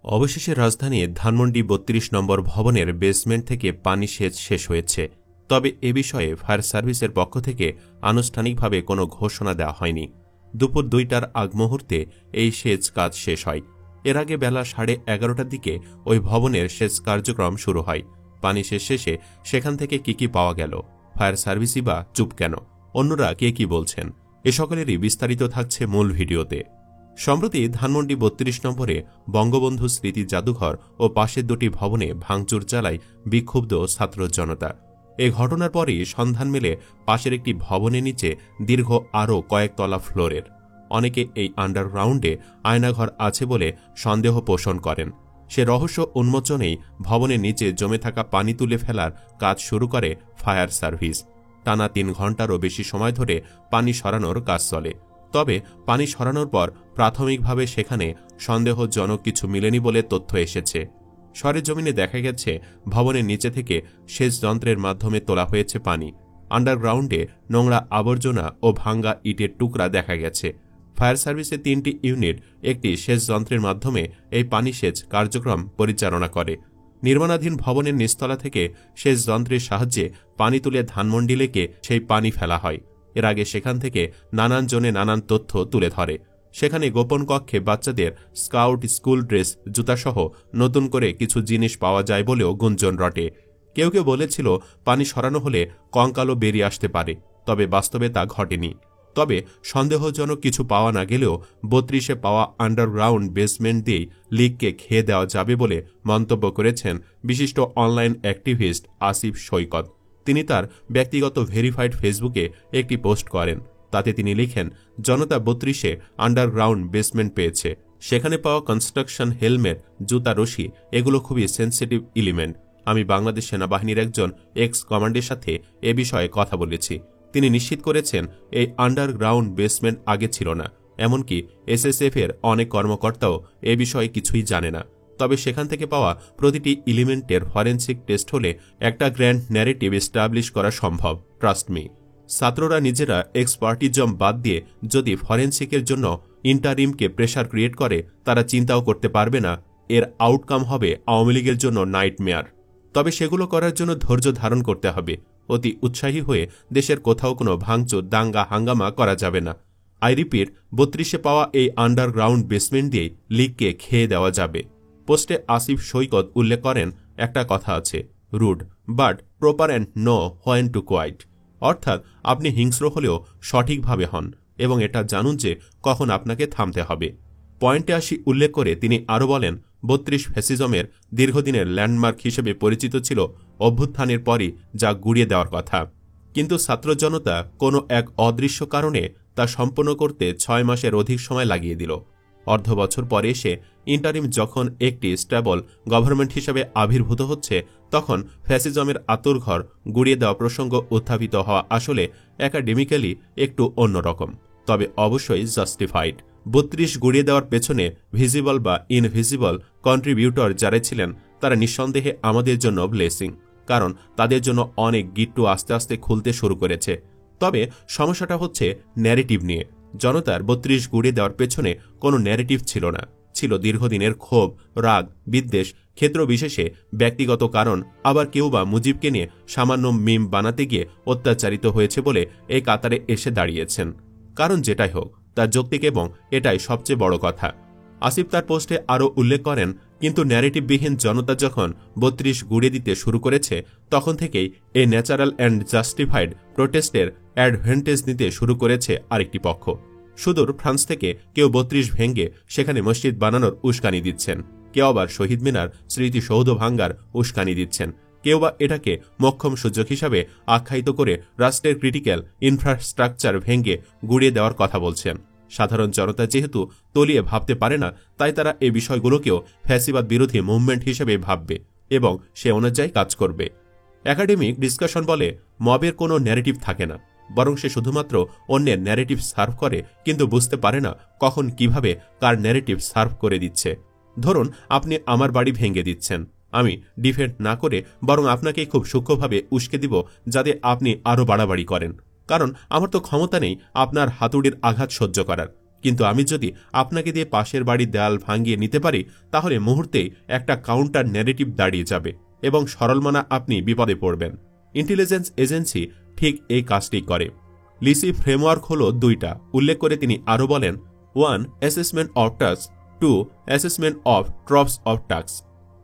অবশেষে রাজধানীর ধানমন্ডি ৩২ নম্বর ভবনের বেসমেন্ট থেকে পানি সেচ শেষ হয়েছে। তবে এ বিষয়ে ফায়ার সার্ভিসের পক্ষ থেকে আনুষ্ঠানিকভাবে কোনো ঘোষণা দেওয়া হয়নি। দুপুর ২টার আগ মুহূর্তে এই সেচ কাজ শেষ হয়। এর আগে বেলা 11:30টার দিকে ওই ভবনের সেচ কার্যক্রম শুরু হয়। পানি শেষ শেষে সেখান থেকে কি পাওয়া গেল, ফায়ার সার্ভিসই বা চুপ কেন, অন্যরা কে কি বলছেন, এ সকলেরই বিস্তারিত থাকছে মূল ভিডিওতে। সম্প্রতি ধানমন্ডি ৩২ নম্বরে বঙ্গবন্ধু স্মৃতি জাদুঘর ও পাশের দুটি ভবনে ভাঙচুর চালায় বিক্ষুব্ধ ছাত্র জনতা। এ ঘটনার পরই সন্ধান মেলে পাশের একটি ভবনের নিচে দীর্ঘ আরও কয়েকতলা ফ্লোরের। অনেকে এই আন্ডারগ্রাউন্ডে আয়নাঘর আছে বলে সন্দেহ পোষণ করেন। সে রহস্য উন্মোচনেই ভবনের নিচে জমে থাকা পানি তুলে ফেলার কাজ শুরু করে ফায়ার সার্ভিস। টানা ৩ ঘণ্টারও বেশি সময় ধরে পানি সরানোর কাজ চলে। তবে পানি সরানোর পর প্রাথমিকভাবে সেখানে সন্দেহজনক কিছু মিলেনি বলে তথ্য এসেছে। সরেজমিনে দেখা গেছে ভবনের নিচে থেকে সেচ যন্ত্রের মাধ্যমে তোলা হয়েছে পানি। আন্ডারগ্রাউন্ডে নোংরা আবর্জনা ও ভাঙ্গা ইটের টুকরা দেখা গেছে। ফায়ার সার্ভিসের ৩টি ইউনিট একটি সেচ যন্ত্রের মাধ্যমে এই পানি সেচ কার্যক্রম পরিচালনা করে। নির্মাণাধীন ভবনের নিচতলা থেকে সেচ যন্ত্রের সাহায্যে পানি তুলে ধানমন্ডি লেকে সেই পানি ফেলা হয়। এর আগে সেখান থেকে নানান জনে নানান তথ্য তুলে ধরে। সেখানে গোপন কক্ষে বাচ্চাদের স্কাউট স্কুল ড্রেস, জুতাসহ নতুন করে কিছু জিনিস পাওয়া যায় বলেও গুঞ্জন রটে। কেউ কেউ বলেছিল পানি সরানো হলে কঙ্কালও বেরিয়ে আসতে পারে, তবে বাস্তবে তা ঘটেনি। তবে সন্দেহজনক কিছু পাওয়া না গেলেও ৩২-এ পাওয়া আন্ডারগ্রাউন্ড বেসমেন্ট দিয়েই লিককে খেয়ে দেওয়া যাবে বলে মন্তব্য করেছেন বিশিষ্ট অনলাইন অ্যাক্টিভিস্ট আসিফ সৈকত। তিনি তার ব্যক্তিগত ভেরিফাইড ফেসবুকে একটি পোস্ট করেন। তাতে তিনি লিখেন, জনতা ৩২-এ আন্ডারগ্রাউন্ড বেসমেন্ট পেয়েছে। সেখানে পাওয়া কনস্ট্রাকশন হেলমেট, জুতা, রশি এগুলো খুবই সেন্সিটিভ এলিমেন্ট। আমি বাংলাদেশ সেনাবাহিনীর একজন এক্স কমান্ডের সাথে এ বিষয়ে কথা বলেছি। তিনি নিশ্চিত করেছেন এই আন্ডারগ্রাউন্ড বেসমেন্ট আগে ছিল না। এমনকি এসএসএফ এর অনেক কর্মকর্তাও এ বিষয়ে কিছুই জানে না। তবে সেখান থেকে পাওয়া প্রতিটি এলিমেন্টের ফরেনসিক টেস্ট হলে একটা গ্র্যান্ড ন্যারেটিভ এস্টাবলিশ করা সম্ভব। Trust me. ছাত্ররা নিজেরা এক্সপার্টিজম বাদ দিয়ে যদি ফরেনসিকের জন্য ইন্টারিমকে প্রেশার ক্রিয়েট করে, তারা চিন্তাও করতে পারবে না এর আউটকাম হবে আওয়ামী লীগের জন্য নাইটমেয়ার। তবে সেগুলো করার জন্য ধৈর্য ধারণ করতে হবে। অতি উৎসাহী হয়ে দেশের কোথাও কোনো ভাঙচুর, দাঙ্গা, হাঙ্গামা করা যাবে না। আই রিপিট, ৩২-এ পাওয়া এই আন্ডারগ্রাউন্ড বেসমেন্ট দিয়েই লিগকে খেয়ে দেওয়া যাবে। পোস্টে আসিফ সৈকত উল্লেখ করেন, একটা কথা আছে, rude but proper and know when to quit. অর্থাৎ আপনি হিংস্র হলেও সঠিকভাবে হন এবং এটা জানুন যে কখন আপনাকে থামতে হবে। পয়েন্টে আসি উল্লেখ করে তিনি আরও বলেন, ৩২ ফ্যাসিজমের দীর্ঘদিনের ল্যান্ডমার্ক হিসেবে পরিচিত ছিল অভ্যুত্থানের পরই যা গুড়িয়ে দেওয়ার কথা। কিন্তু ছাত্র জনতা কোনো এক অদৃশ্য কারণে তা সম্পন্ন করতে ৬ মাসের অধিক সময় লাগিয়ে দিল। অর্ধ বছর পরে এসে ইন্টারিম যখন একটি স্টেবল গভর্নমেন্ট হিসেবে আবির্ভূত হচ্ছে, তখন ফ্যাসিজমের আতুরঘর গুড়িয়ে দেওয়া প্রসঙ্গ উত্থাপিত হওয়া আসলে একাডেমিক্যালি একটু অন্যরকম, তবে অবশ্যই জাস্টিফাইড। ৩২ গুড়িয়ে দেওয়ার পেছনে ভিজিবল বা ইনভিজিবল কন্ট্রিবিউটর যারা ছিলেন, তারা নিঃসন্দেহে আমাদের জন্য ব্লেসিং, কারণ তাদের জন্য অনেক গিট্টু আস্তে আস্তে খুলতে শুরু করেছে। তবে সমস্যাটা হচ্ছে ন্যারেটিভ নিয়ে। জনতার ৩২ গুড়িয়ে দেওয়ার পেছনে কোনো ন্যারেটিভ ছিল না, ছিল দীর্ঘদিনের ক্ষোভ, রাগ, বিদ্বেষ, ক্ষেত্র বিশেষে ব্যক্তিগত কারণ। আবার কেউ বা মুজিবকে নিয়ে সামান্য মিম বানাতে গিয়ে অত্যাচারিত হয়েছে বলে এই কাতারে এসে দাঁড়িয়েছেন। কারণ যেটাই হোক, তার যৌক্তিক এবং এটাই সবচেয়ে বড় কথা। আসিফ তার পোস্টে আরও উল্লেখ করেন, কিন্তু ন্যারেটিভবিহীন জনতা যখন ৩২ গুড়িয়ে দিতে শুরু করেছে, তখন থেকেই এই ন্যাচারাল অ্যান্ড জাস্টিফাইড প্রোটেস্টের অ্যাডভান্টেজ নিতে শুরু করেছে আরেকটি পক্ষ। সুদূর ফ্রান্স থেকে কেউ ৩২ ভেঙে সেখানে মসজিদ বানানোর উস্কানি দিচ্ছেন, কেউ আবার শহীদ মিনার স্মৃতিসৌধ ভাঙ্গার উস্কানি দিচ্ছেন, কেউ বা এটাকে মোক্ষম সুযোগ হিসাবে আখ্যায়িত করে রাষ্ট্রের ক্রিটিক্যাল ইনফ্রাস্ট্রাকচার ভেঙে গুড়িয়ে দেওয়ার কথা বলছেন। সাধারণ জনতা যেহেতু তলিয়ে ভাবতে পারে না, তাই তারা এই বিষয়গুলোকেও ফ্যাসিবাদ বিরোধী মুভমেন্ট হিসেবে ভাববে এবং সে অনুযায়ী কাজ করবে। একাডেমিক ডিসকাশন বলে, মবের কোনো ন্যারেটিভ থাকে না, বরং সে শুধুমাত্র অন্যের ন্যারেটিভ সার্ভ করে, কিন্তু বুঝতে পারে না কখন কিভাবে কার ন্যারেটিভ সার্ভ করে দিচ্ছে। ধরুন আপনি আমার বাড়ি ভেঙে দিচ্ছেন, আমি ডিফেন্ড না করে বরং আপনাকে খুব সূক্ষ্মভাবে উস্কে দিব যাতে আপনি আরও বাড়াবাড়ি করেন, কারণ আমার তো ক্ষমতা নেই আপনার হাতুড়ির আঘাত সহ্য করার। কিন্তু আমি যদি আপনাকে দিয়ে পাশের বাড়ির দেয়াল ভাঙিয়ে নিতে পারি তাহলে মুহূর্তেই একটা কাউন্টার ন্যারেটিভ দাঁড়িয়ে যাবে এবং সরলমনা আপনি বিপদে পড়বেন। ইন্টেলিজেন্স এজেন্সি ঠিক এই কাজটি করে। লিসি ফ্রেমওয়ার্ক হল 2টা উল্লেখ করে তিনি আরও বলেন, 1. Assessment of task, 2. Assessment of troops of task.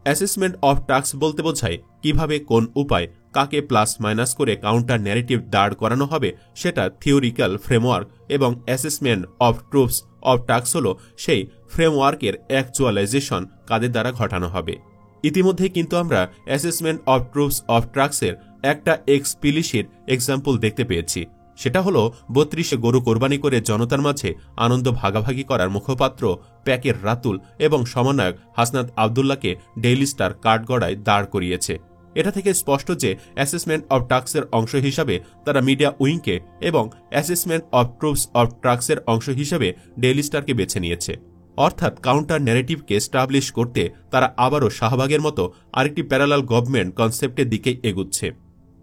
Assessment of task বলতে বোঝায় কিভাবে কোন উপায় কাকে প্লাস মাইনাস করে কাউন্টার ন্যারেটিভ দাঁড় করানো হবে সেটা থিওরিক্যাল ফ্রেমওয়ার্ক, এবং assessment of troops of task হল সেই ফ্রেমওয়ার্কের অ্যাকচুয়ালাইজেশন কাদের দ্বারা ঘটানো হবে। ইতিমধ্যে কিন্তু আমরা অ্যাসেসমেন্ট অফ ট্রুপস অফ টাস্কের একটা এক্সপ্লিসিট এক্সাম্পল দেখতে পেয়েছি। সেটা হলো 32 গরু কোরবানি করে জনতার মাঝে আনন্দ ভাগাভাগি করার মুখপাত্র প্যাকের রাতুল এবং সমন্বয়ক হাসনাত আবদুল্লাহকে ডেইলি স্টার কাঠগড়ায় দাঁড় করিয়েছে। এটা থেকে স্পষ্ট যে অ্যাসেসমেন্ট অফ টাস্কের অংশ হিসাবে তারা মিডিয়া উইংকে এবং অ্যাসেসমেন্ট অফ ট্রুপস অফ টাস্কের অংশ হিসাবে ডেইলি স্টারকে বেছে নিয়েছে। অর্থাৎ কাউন্টার ন্যারেটিভকে স্টাবলিশ করতে তারা আবারও শাহবাগের মতো আরেকটি প্যারালাল গভর্নমেন্ট কনসেপ্টের দিকেই এগুচ্ছে।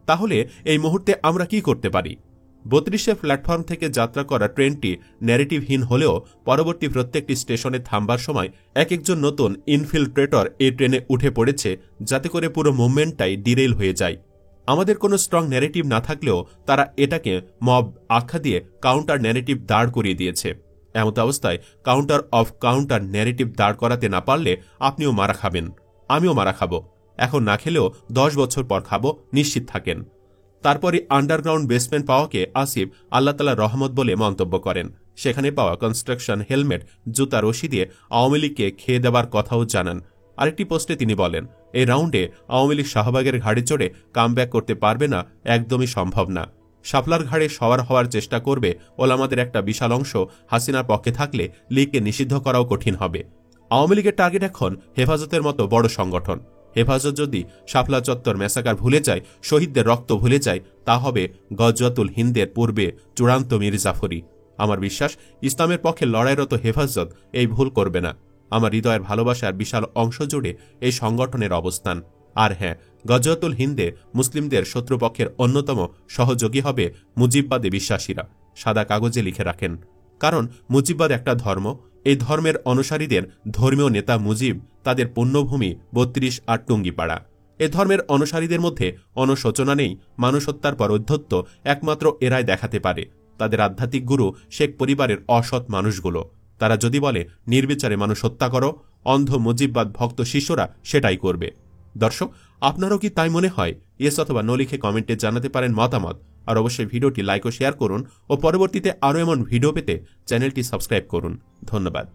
তাহলে এই মুহূর্তে আমরা কি করতে পারি? 32 প্ল্যাটফর্ম থেকে যাত্রা করা ট্রেনটি ন্যারেটিভহীন হলেও পরবর্তী প্রত্যেকটি স্টেশনে থামবার সময় এক একজন নতুন ইনফিল্ট্রেটর এই ট্রেনে উঠে পড়েছে, যাতে করে পুরো মুভমেন্টটাই ডিরেল হয়ে যায়। আমাদের কোনো স্ট্রং ন্যারেটিভ না থাকলেও তারা এটাকে মব আখ্যা দিয়ে কাউন্টার ন্যারেটিভ দাঁড় করিয়ে দিয়েছে। এমত অবস্থায় কাউন্টার অফ কাউন্টার ন্যারেটিভ দাঁড় করাতে না পারলে আপনিও মারা খাবেন, আমিও মারা খাবো। এখন না খেলেও 10 বছর পর খাবো, নিশ্চিত থাকেন। তারপরে আন্ডারগ্রাউন্ড বেসমেন্ট পাওয়াকে আসিফ আল্লাহ তাআলা রহমত বলে মন্তব্য করেন। সেখানে পাওয়া কনস্ট্রাকশন হেলমেট, জুতা, রশি দিয়ে আওয়ামী লীগকে খেয়ে দেবার কথাও জানান। আরেকটি পোস্টে তিনি বলেন, এই রাউন্ডে আওয়ামী লীগ শাহবাগের ঘাড়ে চড়ে কামব্যাক করতে পারবে না, একদমই সম্ভব না। শাপলার ঘাড়ে সওয়ার হওয়ার চেষ্টা করবে ওলামাদের একটা বিশাল অংশ হাসিনার পক্ষে থাকলে লীগকে নিষিদ্ধ করাও কঠিন হবে। আওয়ামী লীগের টার্গেট এখন হেফাজতের মতো বড় সংগঠন। হেফাজত যদি শাপলা চত্বর ম্যাসাকার ভুলে যায়, শহীদদের রক্ত ভুলে যায়, তা হবে গজওয়াতুল হিন্দের পূর্বে চূড়ান্ত মির্জাফরি। আমার বিশ্বাস ইসলামের পক্ষে লড়াইরত হেফাজত এই ভুল করবে না। আমার হৃদয়ের ভালোবাসার বিশাল অংশ জুড়ে এই সংগঠনের অবস্থান। আর হ্যাঁ, গজওয়াতুল হিন্দে মুসলিমদের শত্রুপক্ষের অন্যতম সহযোগী হবে মুজিববাদে বিশ্বাসীরা। সাদা কাগজে লিখে রাখেন, কারণ মুজিববাদ একটা ধর্ম। এই ধর্মের অনুসারীদের ধর্মীয় নেতা মুজিব, তাদের পুণ্যভূমি 32 আর টুঙ্গিপাড়া। এ ধর্মের অনুসারীদের মধ্যে অনুশোচনা নেই। মানুষ হত্যার পর অধ্যত্ত একমাত্র এরাই দেখাতে পারে। তাদের আধ্যাত্মিক গুরু শেখ পরিবারের অসৎ মানুষগুলো। তারা যদি বলে নির্বিচারে মানুষ হত্যা করো, অন্ধ মুজিববাদ ভক্ত শিষ্যরা সেটাই করবে। দর্শক, আপনারও কি তাই মনে হয়? ইয়েস অথবা নো লিখে কমেন্টে জানাতে পারেন মতামত। আর অবশ্যই ভিডিওটি লাইক ও শেয়ার করুন ও পরবর্তীতে আরও এমন ভিডিও পেতে চ্যানেলটি সাবস্ক্রাইব করুন। ধন্যবাদ।